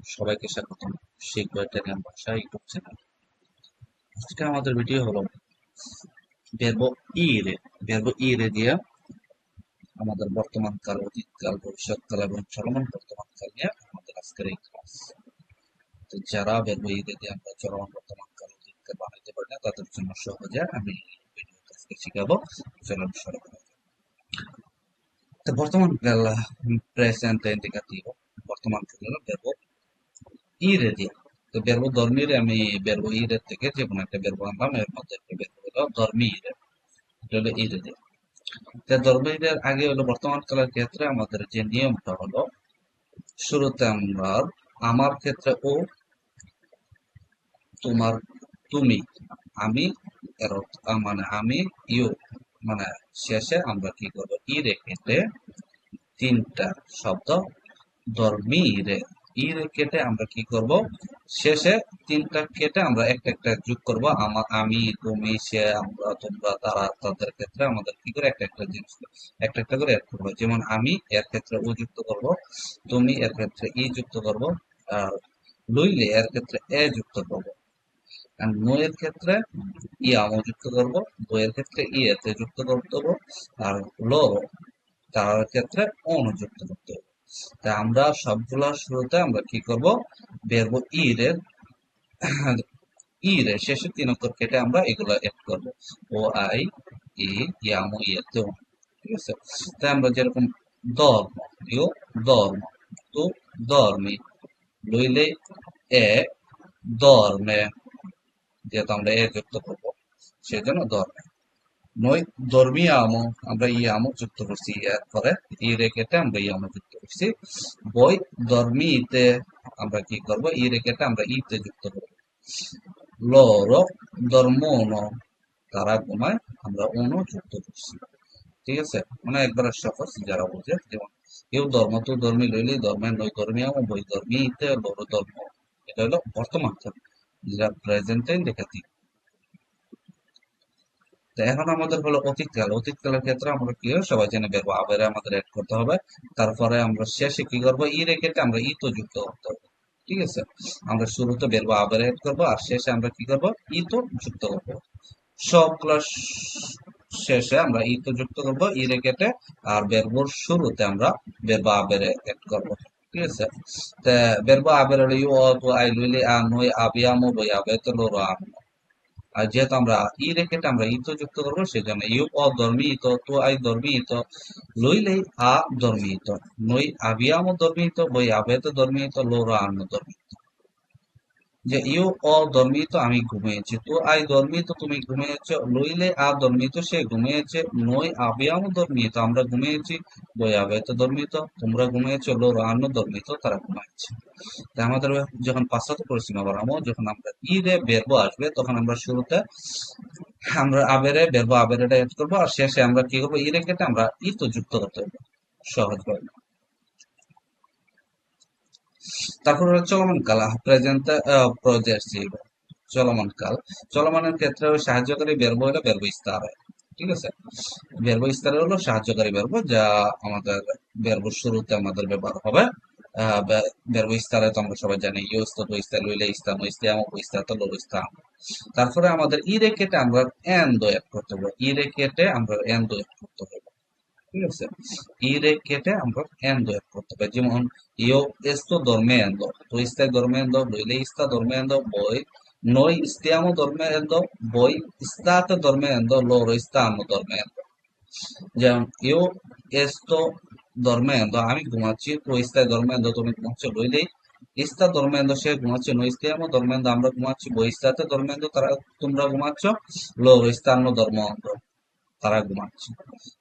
সবাইকে স্বাগতম। শিখবো ইটালিয়ান ভাষা ইউটিউব চ্যানেল। আজকে আমাদের ভিডিও হলো ভার্বো ইরে। ভার্বো ইরে দিয়ে আমাদের বর্তমান কাল, অতীতকাল, ভবিষ্যৎকাল এবং চলমান বর্তমান কাল নিয়ে আমাদের আজকের এই ক্লাস। তো যারা ভার্বো ইরে দিয়ে আমরা চলমান বর্তমান কাল, অতীতকাল বানাইতে পারি না তাদের জন্য সহজে আমি ভিডিও আজকে শিখাবো। চলুন শুরু করা যাক। তো বর্তমান কাল প্রেজেন্ট ইন্ডিকেটিভ, বর্তমান কাল হলো ভার্বো ইরে দিয়ে। তো বেরবো ধর্মীরে আমি বেরবো ইরের থেকে যে কোনো একটা বেরবো আনলাম, এর মধ্যে একটা বেরবো হলো ধর্মী ইরে, এটা হলো ইরে দিয়ে। তো ধর্মী ইরের আগে হলো বর্তমান কালের ক্ষেত্রে আমাদের যে নিয়মটা হলো, শুরুতে আমরা আমার ক্ষেত্রে ও, তোমার তুমি, আমি, এর মানে আমি, ইউ, মানে শেষে আমরা কি করবো ই রেখে তিনটা শব্দ ধর্মী রে, ই রে কেটে আমরা কি করব, শেষে তিনটা কেটে আমরা একটা একটা যোগ করব। আমি, তুমি, সে, আমরা, তোমরা, তারা, তাদের ক্ষেত্রে আমাদের কি করে একটা একটা জিনিস একটা একটা করে অ্যাড করবো। যেমন আমি এর ক্ষেত্রে ও যুক্ত করব, তুমি এর ক্ষেত্রে ই যুক্ত করব, আর লইলে এর ক্ষেত্রে এ যুক্ত করব, আর নো এর ক্ষেত্রে ইয়ামও যুক্ত করব, বই এর ক্ষেত্রে ই এতে যুক্ত করতে হবে, আর লো তার ক্ষেত্রে অনুযুক্ত করতে হবে। তা আমরা সবগুলোর শুরুতে আমরা কি করব, বেরবো ই রে শেষে তিন অক্ষর কেটে আমরা এগুলো এড করব। ও আই ই ইয়ামো ইয়েতেও, ঠিক আছে। তাই আমরা যেরকম ধর্ম, ইউ ধর্ম, তু ধর্মি, লইলে এ ধর্মে, যেহেতু আমরা এ যুক্ত করবো সেজন্য ধর্মে। নই ধর্মিয়ামো, আমরা ইয়ামো যুক্ত করছি, এরপরে ই রে কেটে আমরা ইয়ামো যুক্ত করছি। বই ধর্মীতে আমরা কি করব, ই রে কেটে আমরা ইতে যুক্ত করব। লরো ধর্মনো, তারা ঘুমায়, আমরা অনু যুক্ত করছি, ঠিক আছে। মানে একবার সহজ যারা বোঝে, যেমন কেউ ধর্ম তো ধর্মী লইলে ধর্মে নই ধর্মিয়ামো, বই ধর্মীতে লরো ধর্ম, এটা হলো বর্তমান কাল, যেটা প্রেজেন্টে ইন্ডিকেটিভ। তো এখন আমাদের হলো অতীতকাল। অতীতকালের ক্ষেত্রে আমরা কি হয় সবাই জেনে বেরবো, আবেরে আমাদের অ্যাড করতে হবে। তারপরে আমরা শেষে কি করবো, ই রেখে আমরা ই তো যুক্ত করতে হবে, ঠিক আছে। আমরা শুরুতে বেরবো আবেরে অ্যাড করবো, আর শেষে আমরা কি করবো ই তো যুক্ত করবো। সবগুলো শেষে আমরা ই তো যুক্ত করবো ই রেখে, আর বেরবোর শুরুতে আমরা বেরবো আবেরে অ্যাড করবো, ঠিক আছে। তা বেরবো আবেরে ইউ অ তো আই লুইলি আ নই আবিয়ামো বই আবে তো লোরো আম। আর যেহেতু আমরা ই রেখে আমরা ই তো যুক্ত করবো সেজন্য ইউ অধর্মিত, তো আই ধর্মিত, লইলেই আ ধর্মিত, নই আবিয়াম ধর্মিত, বই আবেত ধর্মিত, লোরা আন্ন ধর্মিত। যে ইউ অধর্মিত, আমি ঘুমিয়েছি, তো আই ধর্মিত, তুমি ঘুমিয়েছ, লইলে আ ধর্মিত, সে ঘুমিয়েছে, নই আবিয়াম ধর্মিত, আমরা ঘুমিয়েছি, বই আবেত ধর্মিত, তোমরা ঘুমিয়েছ, লোরা আন্ন ধর্মিত, তারা ঘুমাচ্ছে। তাই আমাদের যখন পাশ্চাত্য পরিসীমা বানাবো, যখন আমরা ই রে বেরবো আসবে তখন আমরা শুরুতে আমরা আবেরে বেরবো আবেরেটা এড করবো, আর শেষে আমরা কি করবো ই রেখে আমরা ই তো যুক্ত করতে হবে সহজভাবে। তারপর হলো চলমান কাল, প্রেজেন্ট প্রজেক্ট, চলমান কাল। চলমানের ক্ষেত্রে ওই সাহায্যকারী বেরবো হলো বেরবো ইস্তাহার, ঠিক আছে। বেরবো ইস্তাহার হলো সাহায্যকারী বেরবো, যা আমাদের বেরবো শুরুতে আমাদের ব্যবহার হবে। বেরবো ইস্তাহারে তো আমরা সবাই জানি ইউ ইস্তা, তো ইস্তা, লইলে ইস্তা, নো ইস্তা, ইস্তা তো লো ইস্তা। তারপরে আমাদের ই রেখেটে আমরা এন্ড এড করতে হবে, ই রেখেটে আমরা এন্ড এড করতে হবে, ঠিক আছে। ই রেখেটে আমরা এন্ড এড করতে হবে। যেমন ইও esto dormendo, tu stai dormendo, lui sta dormendo, voi noi stiamo dormendo, voi state dormendo, loro stanno dormendo। যেমন ইউ esto dormendo, আমি ঘুমাচ্ছি, তুই stai dormendo, তুমি ঘুমাচ্ছ, লইলেই স্তা dormendo, সে ঘুমাচ্ছে, noi stiamo dormendo, আমরা ঘুমাচ্ছি, voi state dormendo, তারা তোমরা ঘুমাচ্ছ, loro stanno dormendo, তারা ঘুমাচ্ছে।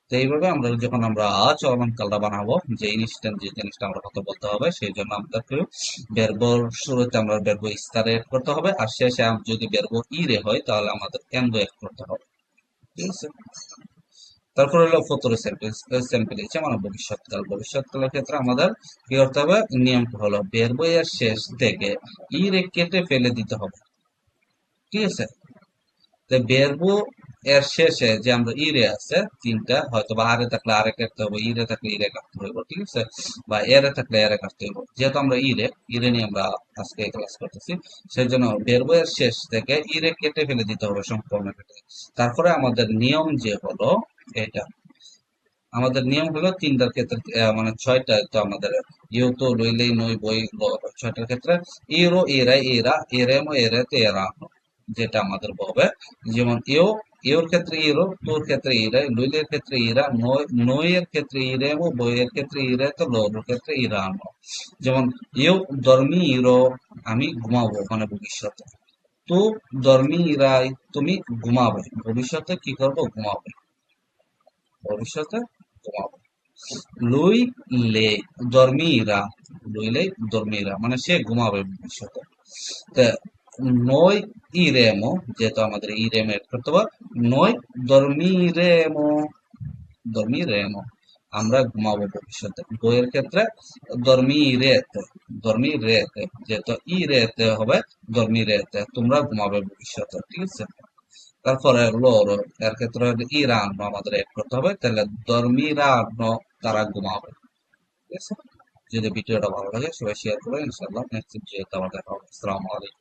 তো এইভাবে আমরা যখন আমরা চলমান কালটা বানাবো, যে ইনস্ট্যান্ট যে জিনিসটা আমরা কথা বলতে হবে, সেই জন্য আমাদেরকে বেরবোর শুরুতে আমরা বেরবো ইস্তারে এড করতে হবে, আর শেষে যদি বেরবো ইরে হয় তাহলে আমাদের এন্ড এড করতে হবে, ঠিক আছে। তারপর হলো ফতর স্যাম্পল হিসেবে মানে ভবিষ্যৎকাল। ভবিষ্যৎকালের ক্ষেত্রে আমাদের কি করতে হবে, নিয়মটা হলো বেরবো এর শেষ থেকে ই রে কেটে ফেলে দিতে হবে, ঠিক আছে। তো বেরবো এর শেষে যে আমরা ইরে আছে তিনটা, হয়তো বা আরে থাকলে আরে কাটতে হবে, ইরে থাকলে ইরে কাটতে হবে, ঠিক আছে, বা এরে থাকলে এরে কাটতে হবে। যেহেতু আমরা ইরে ইরে নিয়ে আমরা আজকে ক্লাস করতেছি, সেই জন্য বের বইয়ের শেষ থেকে ইরে কেটে ফেলে দিতে হবে, সম্পূর্ণ কেটে। তারপরে আমাদের নিয়ম যে হলো এটা, আমাদের নিয়ম হলো তিনটার ক্ষেত্রে মানে ছয়টা তো আমাদের ইউ তো লইলেই নই বই ছয়টার ক্ষেত্রে ইরো এরা এরা এরেমো এরেতে এরা, যেটা আমাদের হবে যেমন ইউর ক্ষেত্রে ইরো, তোর ক্ষেত্রে ইরা, লইলের ক্ষেত্রে ইরা, নইয়ের ক্ষেত্রে ইরেমো, বইয়ের ক্ষেত্রে ইরে, তো লোর ক্ষেত্রে ইরানো। যেমন ইউ ধর্মী ইরো, আমি ঘুমাবো মানে ভবিষ্যতে। তু ধর্মী ইরাই, তুমি ঘুমাবে, ভবিষ্যতে কি করবো, ঘুমাবে, ভবিষ্যতে ঘুমাবো। লুই লে dormirà, লুইলে dormirà মানে সে ঘুমাবে ভবিষ্যতে। তা noi iremo, যেহেতু আমাদের ইরেম এড করতে হবে, noi dormiremo, dormiremo আমরা ঘুমাবো ভবিষ্যতে। বইয়ের ক্ষেত্রে dormirete, dormirete যেহেতু ইরেতে হবে dormirete, তোমরা ঘুমাবে ভবিষ্যতে, ঠিক আছে। তারপরে loro এর ক্ষেত্রে ইরানো আমাদের এড করতে হবে, তাহলে dormiranno তারা ঘুমাবে, ঠিক আছে। যদি ভিডিওটা ভালো লাগে সবাই শেয়ার করে, ইনশাআল্লাহ নেক্সট ভিডিওতে আবার দেখা হবে। আসসালামু আলাইকুম।